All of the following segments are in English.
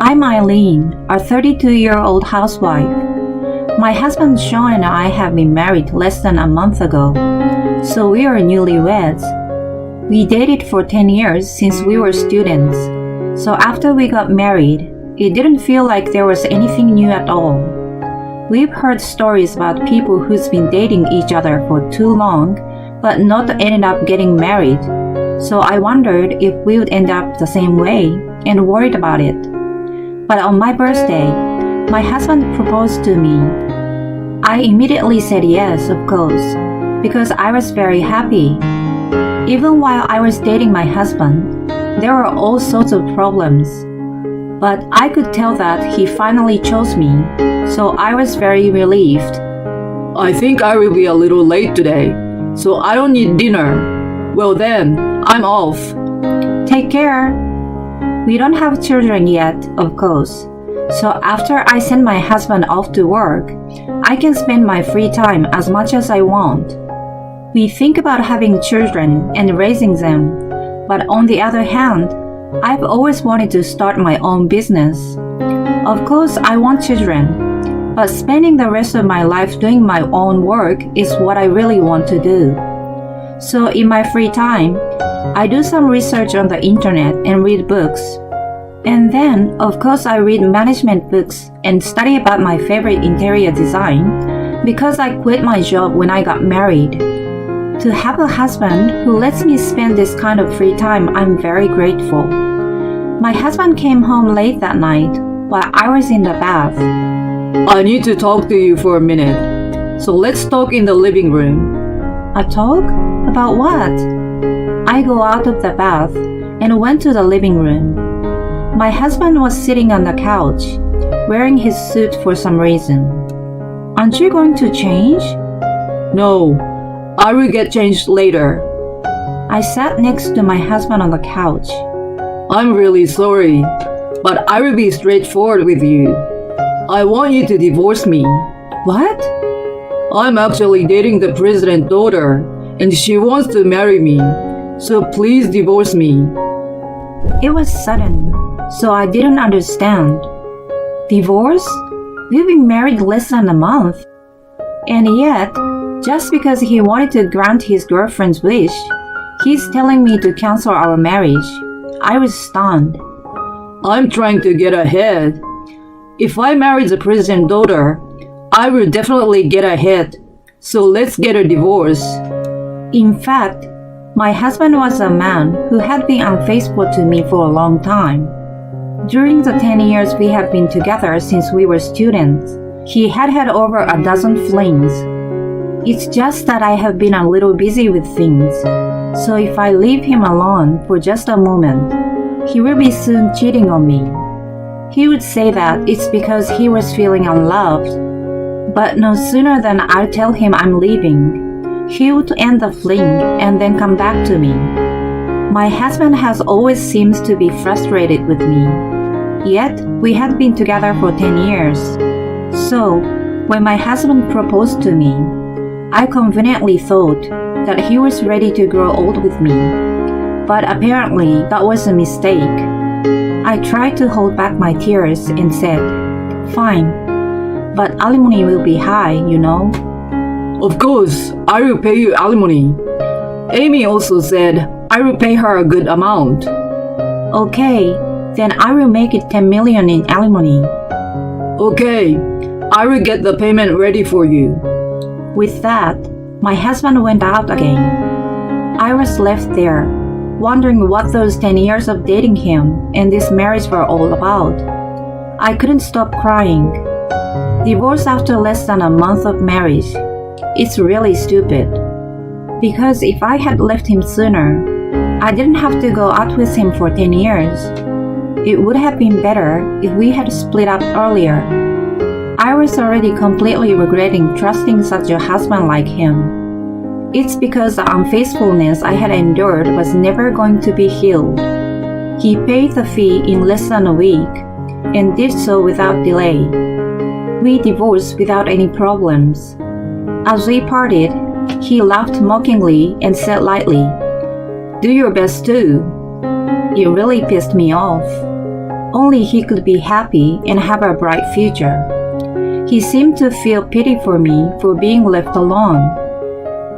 I'm Eileen, a 32-year-old housewife. My husband Sean and I have been married less than a month ago, so we are newlyweds. We dated for 10 years since we were students, so after we got married, it didn't feel like there was anything new at all. We've heard stories about people who's been dating each other for too long, but not ended up getting married, so I wondered if we would end up the same way and worried about it. But on my birthday, my husband proposed to me. I immediately said yes, of course, because I was very happy. Even while I was dating my husband, there were all sorts of problems. But I could tell that he finally chose me, so I was very relieved. I think I will be a little late today, so I don't need dinner. Well then, I'm off. Take care. We don't have children yet, of course. So after I send my husband off to work, I can spend my free time as much as I want. We think about having children and raising them, but on the other hand, I've always wanted to start my own business. Of course, I want children, but spending the rest of my life doing my own work is what I really want to do. So in my free time, I do some research on the internet and read books. And then, of course, I read management books and study about my favorite interior design because I quit my job when I got married. To have a husband who lets me spend this kind of free time, I'm very grateful. My husband came home late that night while I was in the bath. I need to talk to you for a minute, so let's talk in the living room. A talk? About what? I go out of the bath and went to the living room. My husband was sitting on the couch, wearing his suit for some reason. Aren't you going to change? No, I will get changed later. I sat next to my husband on the couch. I'm really sorry, but I will be straightforward with you. I want you to divorce me. What? I'm actually dating the president's daughter, and she wants to marry me, so please divorce me. It was sudden, so I didn't understand. Divorce? We've been married less than a month. And yet, just because he wanted to grant his girlfriend's wish, he's telling me to cancel our marriage. I was stunned. I'm trying to get ahead. If I marry the president's daughter, I will definitely get ahead. So let's get a divorce. In fact, my husband was a man who had been unfaithful to me for a long time. During the 10 years we have been together since we were students, he had had over a dozen flings. It's just that I have been a little busy with things, so if I leave him alone for just a moment, he will be soon cheating on me. He would say that it's because he was feeling unloved, but no sooner than I'll tell him I'm leaving, he would end the fling and then come back to me. My husband has always seemed to be frustrated with me, yet we had been together for 10 years. So, when my husband proposed to me, I conveniently thought that he was ready to grow old with me, but apparently that was a mistake. I tried to hold back my tears and said, "Fine, but alimony will be high, you know." Of course, I will pay you alimony. Amy also said I will pay her a good amount. Okay, then I will make it 10 million in alimony. Okay, I will get the payment ready for you. With that, my husband went out again. I was left there, wondering what those 10 years of dating him and this marriage were all about. I couldn't stop crying. Divorce after less than a month of marriage. It's really stupid. Because if I had left him sooner, I didn't have to go out with him for 10 years. It would have been better if we had split up earlier. I was already completely regretting trusting such a husband like him. It's because the unfaithfulness I had endured was never going to be healed. He paid the fee in less than a week, and did so without delay. We divorced without any problems. As we parted, he laughed mockingly and said lightly, "Do your best too." It really pissed me off. Only he could be happy and have a bright future. He seemed to feel pity for me for being left alone.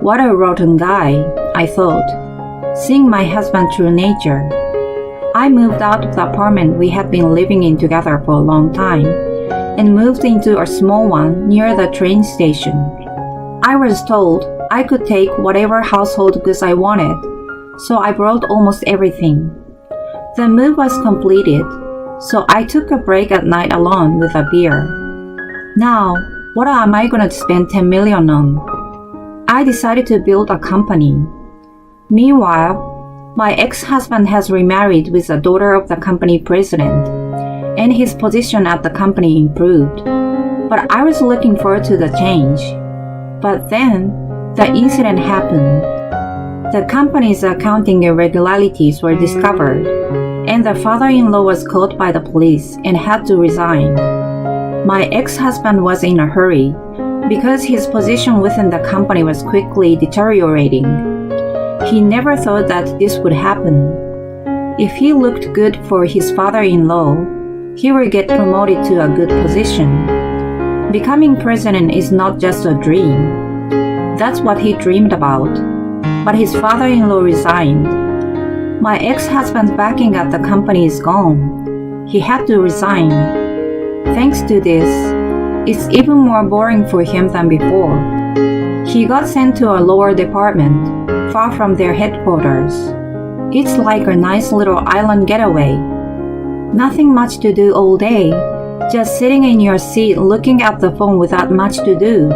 What a rotten guy, I thought, seeing my husband's true nature. I moved out of the apartment we had been living in together for a long time and moved into a small one near the train station. I was told I could take whatever household goods I wanted, so I brought almost everything. The move was completed, so I took a break at night alone with a beer. Now, what am I going to spend $10 million on? I decided to build a company. Meanwhile, my ex-husband has remarried with the daughter of the company president, and his position at the company improved. But I was looking forward to the change. But then, the incident happened. The company's accounting irregularities were discovered, and the father-in-law was caught by the police and had to resign. My ex-husband was in a hurry because his position within the company was quickly deteriorating. He never thought that this would happen. If he looked good for his father-in-law, he would get promoted to a good position. Becoming president is not just a dream. That's what he dreamed about. But his father-in-law resigned. My ex-husband's backing at the company is gone. He had to resign. Thanks to this, it's even more boring for him than before. He got sent to a lower department, far from their headquarters. It's like a nice little island getaway. Nothing much to do all day, just sitting in your seat looking at the phone without much to do.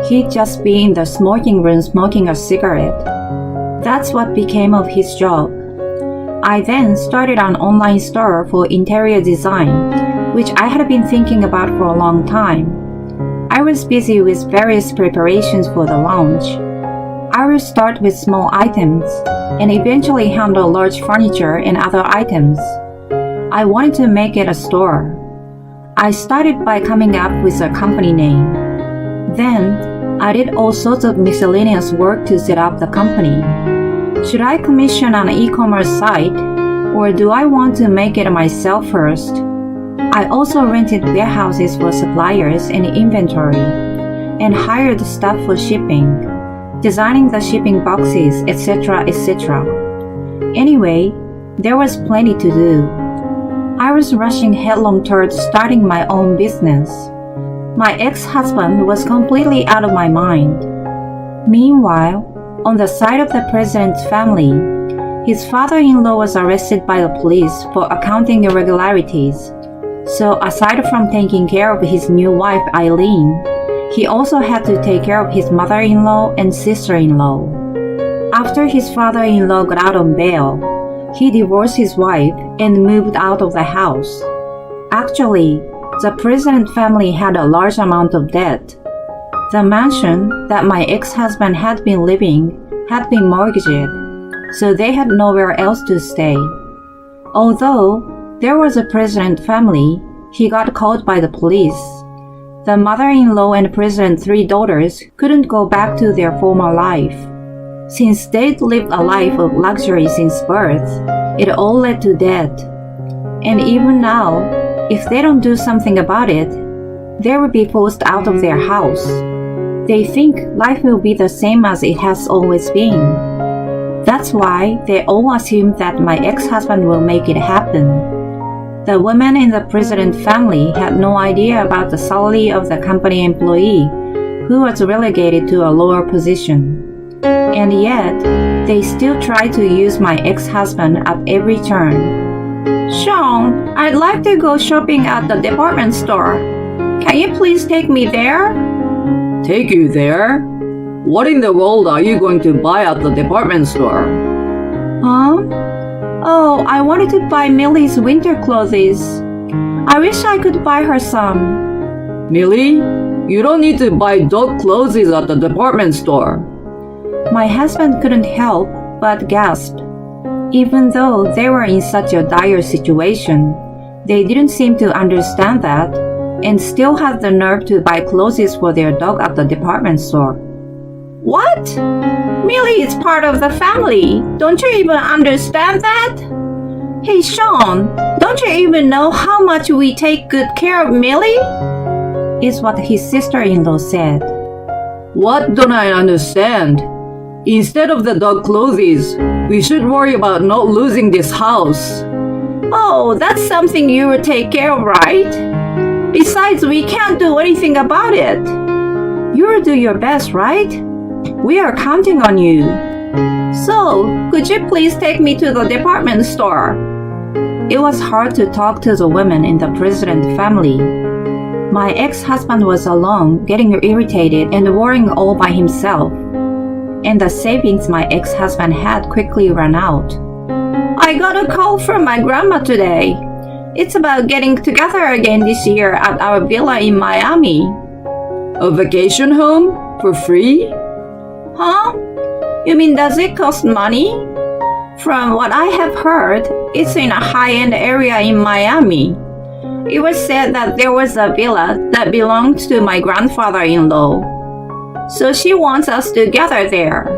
He'd just be in the smoking room smoking a cigarette. That's what became of his job. I then started an online store for interior design, which I had been thinking about for a long time. I was busy with various preparations for the launch. I will start with small items and eventually handle large furniture and other items. I wanted to make it a store. I started by coming up with a company name. Then, I did all sorts of miscellaneous work to set up the company. Should I commission an e-commerce site, or do I want to make it myself first? I also rented warehouses for suppliers and inventory, and hired staff for shipping, designing the shipping boxes, etc., etc. Anyway, there was plenty to do. I was rushing headlong towards starting my own business. My ex-husband was completely out of my mind. Meanwhile, on the side of the president's family, his father-in-law was arrested by the police for accounting irregularities. So aside from taking care of his new wife Eileen, he also had to take care of his mother-in-law and sister-in-law. After his father-in-law got out on bail, he divorced his wife and moved out of the house. Actually, the president family had a large amount of debt. The mansion that my ex-husband had been living had been mortgaged, so they had nowhere else to stay. Although there was a president family, he got caught by the police. The mother-in-law and president's 3 daughters couldn't go back to their former life. Since they'd lived a life of luxury since birth, it all led to debt. And even now, if they don't do something about it, they will be forced out of their house. They think life will be the same as it has always been. That's why they all assume that my ex-husband will make it happen. The women in the president family had no idea about the salary of the company employee, who was relegated to a lower position. And yet, they still try to use my ex-husband at every turn. Sean, I'd like to go shopping at the department store. Can you please take me there? Take you there? What in the world are you going to buy at the department store? Huh? Oh, I wanted to buy Millie's winter clothes. I wish I could buy her some. Millie, you don't need to buy dog clothes at the department store. My husband couldn't help but gasp. Even though they were in such a dire situation, they didn't seem to understand that and still had the nerve to buy clothes for their dog at the department store. What? Millie is part of the family. Don't you even understand that? Hey Sean, don't you even know how much we take good care of Millie? Is what his sister-in-law said. What don't I understand? Instead of the dog clothes, we should worry about not losing this house. Oh, that's something you will take care of, right? Besides, we can't do anything about it. You'll do your best, right? We are counting on you. So, could you please take me to the department store? It was hard to talk to the women in the president family. My ex-husband was alone, getting irritated and worrying all by himself. And the savings my ex-husband had quickly ran out. I got a call from my grandma today. It's about getting together again this year at our villa in Miami. A vacation home? For free? Huh? You mean does it cost money? From what I have heard, it's in a high-end area in Miami. It was said that there was a villa that belonged to my grandfather-in-law. So she wants us to gather there.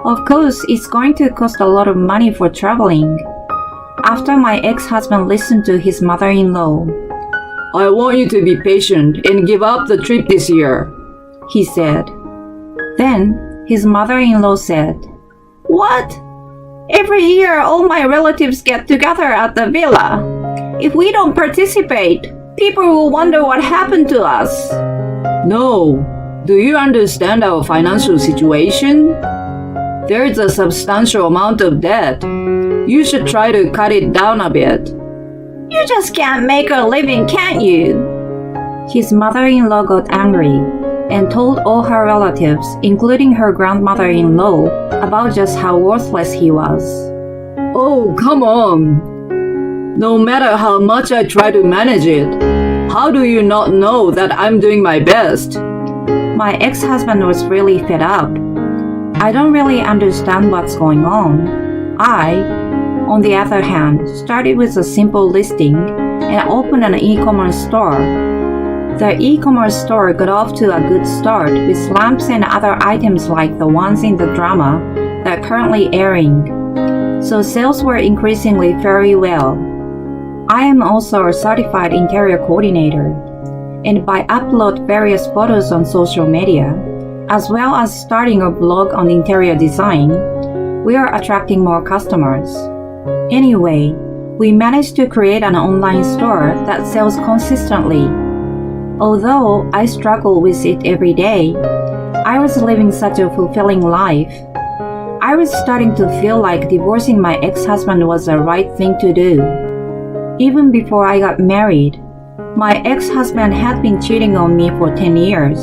Of course, it's going to cost a lot of money for traveling. After my ex-husband listened to his mother-in-law, I want you to be patient and give up the trip this year, he said. Then his mother-in-law said, What? Every year all my relatives get together at the villa. If we don't participate, people will wonder what happened to us. No. Do you understand our financial situation? There is a substantial amount of debt. You should try to cut it down a bit. You just can't make a living, can't you? His mother-in-law got angry and told all her relatives, including her grandmother-in-law, about just how worthless he was. Oh, come on. No matter how much I try to manage it, how do you not know that I'm doing my best? My ex-husband was really fed up. I don't really understand what's going on. I, on the other hand, started with a simple listing and opened an e-commerce store. The e-commerce store got off to a good start with lamps and other items like the ones in the drama that are currently airing. So sales were increasingly very well. I am also a certified interior coordinator, and I upload various photos on social media, as well as starting a blog on interior design, we are attracting more customers. Anyway, we managed to create an online store that sells consistently. Although I struggle with it every day, I was living such a fulfilling life. I was starting to feel like divorcing my ex-husband was the right thing to do. Even before I got married, my ex-husband had been cheating on me for 10 years.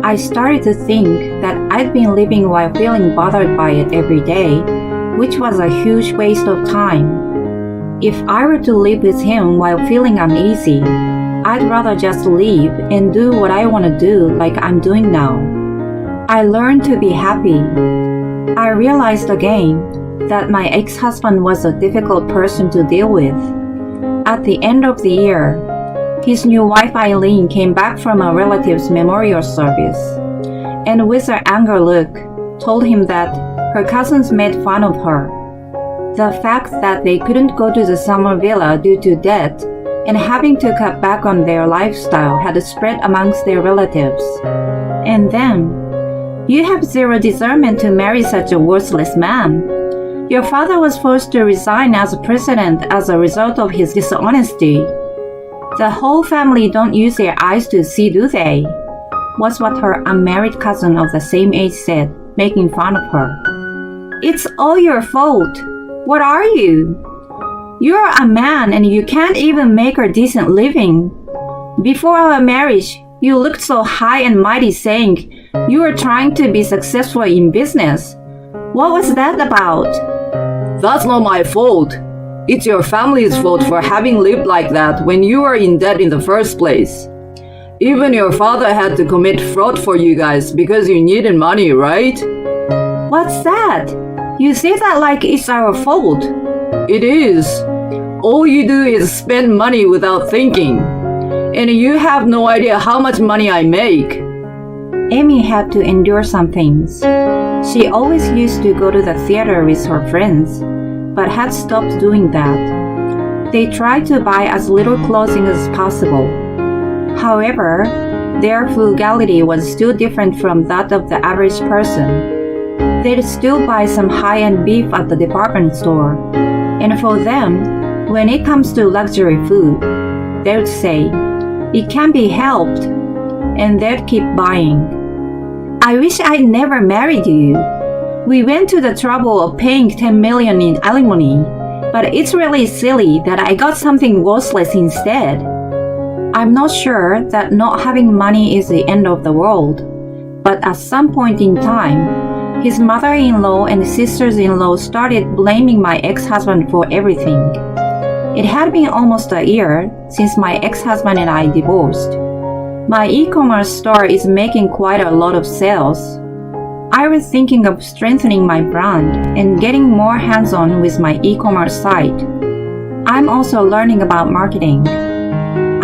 I started to think that I'd been living while feeling bothered by it every day, which was a huge waste of time. If I were to live with him while feeling uneasy, I'd rather just leave and do what I want to do like I'm doing now. I learned to be happy. I realized again that my ex-husband was a difficult person to deal with. At the end of the year, his new wife Eileen came back from a relative's memorial service, and with an angry look, told him that her cousins made fun of her. The fact that they couldn't go to the summer villa due to debt and having to cut back on their lifestyle had spread amongst their relatives. And then, you have zero discernment to marry such a worthless man. Your father was forced to resign as president as a result of his dishonesty. The whole family don't use their eyes to see, do they? Was what her unmarried cousin of the same age said, making fun of her. It's all your fault. What are you? You're a man and you can't even make a decent living. Before our marriage, you looked so high and mighty saying you were trying to be successful in business. What was that about? That's not my fault. It's your family's fault for having lived like that when you were in debt in the first place. Even your father had to commit fraud for you guys because you needed money, right? What's that? You say that like it's our fault. It is. All you do is spend money without thinking. And you have no idea how much money I make. Amy had to endure some things. She always used to go to the theater with her friends, but had stopped doing that. They tried to buy as little clothing as possible. However, their frugality was still different from that of the average person. They'd still buy some high-end beef at the department store, and for them, when it comes to luxury food, they'd say, "It can't be helped," and they'd keep buying. I wish I'd never married you. We went to the trouble of paying $10 million in alimony, but it's really silly that I got something worthless instead. I'm not sure that not having money is the end of the world, but at some point in time, his mother-in-law and sisters-in-law started blaming my ex-husband for everything. It had been almost a year since my ex-husband and I divorced. My e-commerce store is making quite a lot of sales. I was thinking of strengthening my brand and getting more hands-on with my e-commerce site. I'm also learning about marketing.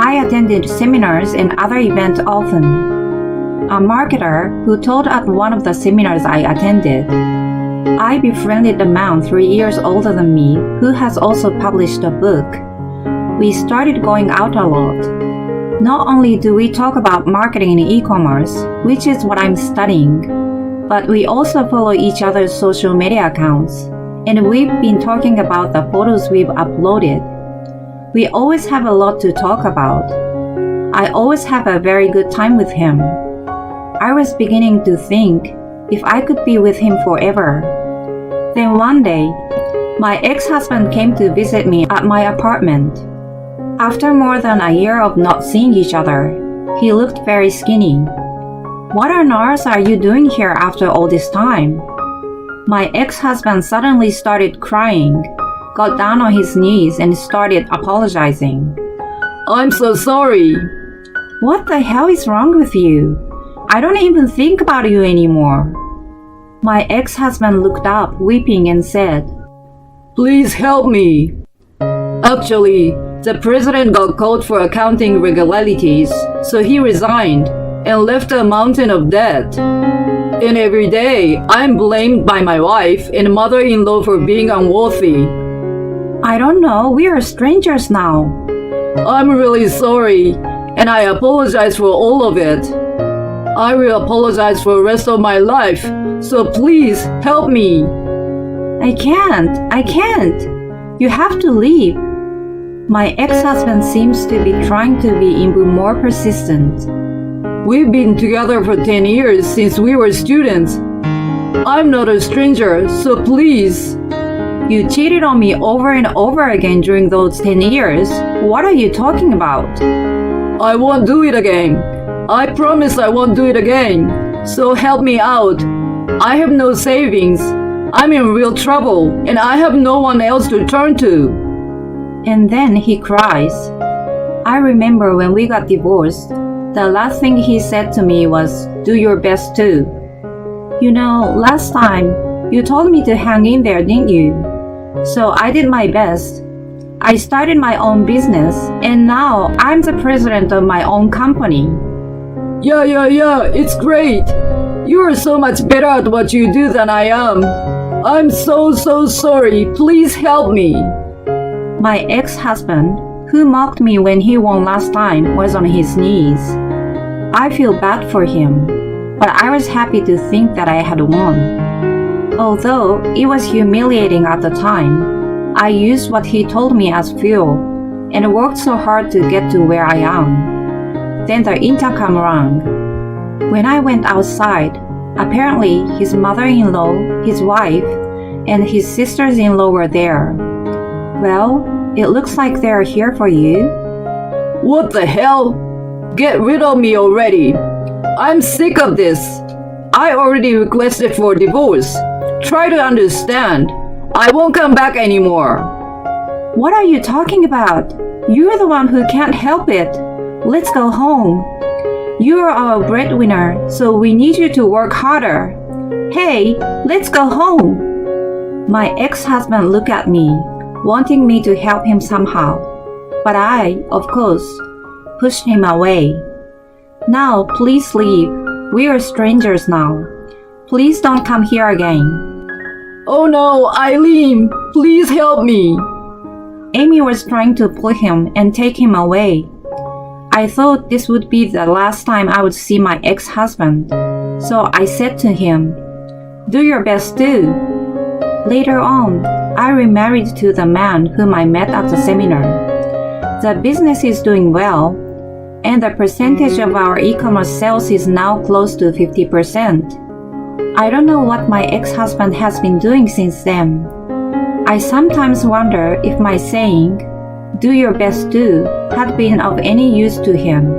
I attended seminars and other events often. A marketer who taught at one of the seminars I attended. I befriended a man 3 years older than me who has also published a book. We started going out a lot. Not only do we talk about marketing and e-commerce, which is what I'm studying, but we also follow each other's social media accounts, and we've been talking about the photos we've uploaded. We always have a lot to talk about. I always have a very good time with him. I was beginning to think if I could be with him forever. Then one day, my ex-husband came to visit me at my apartment. After more than a year of not seeing each other, he looked very skinny. "What on earth are you doing here after all this time?" My ex-husband suddenly started crying, got down on his knees and started apologizing. I'm so sorry. What the hell is wrong with you? I don't even think about you anymore. My ex-husband looked up, weeping, and said, Please help me. Actually, the president got caught for accounting irregularities, so he resigned and left a mountain of debt. And every day, I'm blamed by my wife and mother-in-law for being unworthy. I don't know, we are strangers now. I'm really sorry, and I apologize for all of it. I will apologize for the rest of my life, so please help me. I can't. You have to leave. My ex-husband seems to be trying to be even more persistent. We've been together for 10 years since we were students. I'm not a stranger, so please. You cheated on me over and over again during those 10 years. What are you talking about? I won't do it again. I promise I won't do it again. So help me out. I have no savings. I'm in real trouble, and I have no one else to turn to. And then he cries. I remember when we got divorced, the last thing he said to me was, "Do your best too." You know, last time, you told me to hang in there, didn't you? So I did my best. I started my own business, and now I'm the president of my own company. Yeah, it's great. You are so much better at what you do than I am. I'm so sorry. Please help me. My ex-husband, who mocked me when he won last time, was on his knees. I feel bad for him, but I was happy to think that I had won. Although it was humiliating at the time, I used what he told me as fuel and worked so hard to get to where I am. Then the intercom rang. When I went outside, apparently his mother-in-law, his wife, and his sisters-in-law were there. Well, it looks like they're here for you. What the hell? Get rid of me already. I'm sick of this. I already requested for divorce. Try to understand. I won't come back anymore. What are you talking about? You're the one who can't help it. Let's go home. You're our breadwinner, so we need you to work harder. Hey, let's go home. My ex-husband looked at me, wanting me to help him somehow. But I, of course, pushed him away. Now, please leave. We are strangers now. Please don't come here again. Oh no, Eileen, please help me. Amy was trying to pull him and take him away. I thought this would be the last time I would see my ex-husband, so I said to him, "Do your best too." Later on, I remarried to the man whom I met at the seminar. The business is doing well, and the percentage of our e-commerce sales is now close to 50%. I don't know what my ex-husband has been doing since then. I sometimes wonder if my saying, "Do your best too," had been of any use to him.